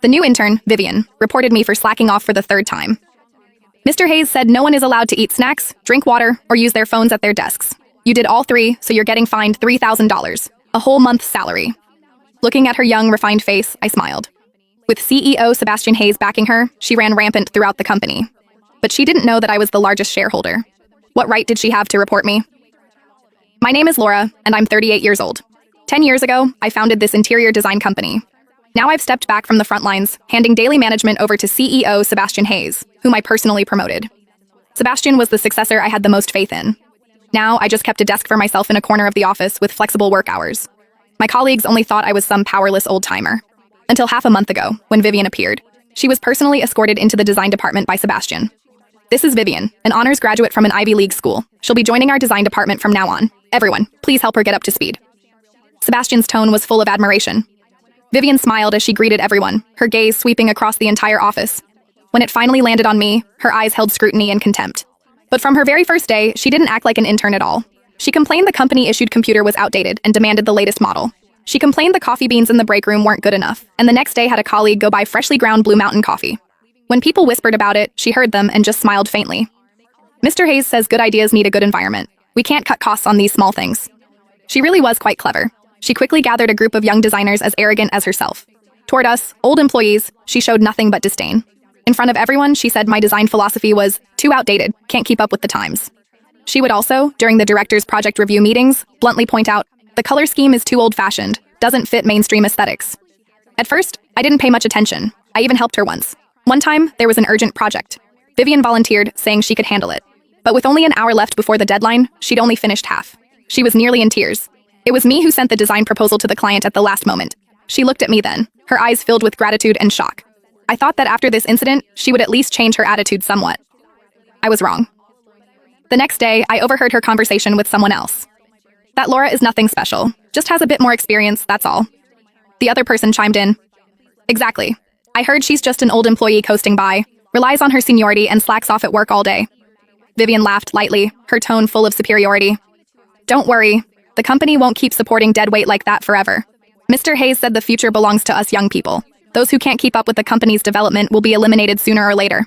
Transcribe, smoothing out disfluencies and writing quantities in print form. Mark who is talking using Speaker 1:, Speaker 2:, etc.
Speaker 1: The new intern, Vivian, reported me for slacking off for the third time. Mr. Hayes said no one is allowed to eat snacks, drink water, or use their phones at their desks. You did all three, so you're getting fined $3,000, a whole month's salary. Looking at her young, refined face, I smiled. With CEO Sebastian Hayes backing her, she ran rampant throughout the company. But she didn't know that I was the largest shareholder. What right did she have to report me? My name is Laura, and I'm 38 years old. 10 years ago, I founded this interior design company. Now I've stepped back from the front lines, handing daily management over to CEO Sebastian Hayes, whom I personally promoted. Sebastian was the successor I had the most faith in. Now I just kept a desk for myself in a corner of the office with flexible work hours. My colleagues only thought I was some powerless old-timer. Until half a month ago, when Vivian appeared. She was personally escorted into the design department by Sebastian. This is Vivian, an honors graduate from an Ivy League school. She'll be joining our design department from now on. Everyone, please help her get up to speed. Sebastian's tone was full of admiration. Vivian smiled as she greeted everyone, her gaze sweeping across the entire office. When it finally landed on me, her eyes held scrutiny and contempt. But from her very first day, she didn't act like an intern at all. She complained the company-issued computer was outdated and demanded the latest model. She complained the coffee beans in the break room weren't good enough, and the next day had a colleague go buy freshly ground Blue Mountain coffee. When people whispered about it, she heard them and just smiled faintly. Mr. Hayes says good ideas need a good environment. We can't cut costs on these small things. She really was quite clever. She quickly gathered a group of young designers as arrogant as herself. Toward us, old employees, she showed nothing but disdain. In front of everyone, she said my design philosophy was too outdated, can't keep up with the times. She would also, during the director's project review meetings, bluntly point out, the color scheme is too old-fashioned, doesn't fit mainstream aesthetics. At first, I didn't pay much attention. I even helped her once. One time, there was an urgent project. Vivian volunteered, saying she could handle it. But with only an hour left before the deadline, she'd only finished half. She was nearly in tears. It was me who sent the design proposal to the client at the last moment. She looked at me then, her eyes filled with gratitude and shock. I thought that after this incident, she would at least change her attitude somewhat. I was wrong. The next day, I overheard her conversation with someone else. That Laura is nothing special, just has a bit more experience, that's all. The other person chimed in. Exactly. I heard she's just an old employee coasting by, relies on her seniority and slacks off at work all day. Vivian laughed lightly, her tone full of superiority. Don't worry, the company won't keep supporting deadweight like that forever. Mr. Hayes said the future belongs to us young people. Those who can't keep up with the company's development will be eliminated sooner or later.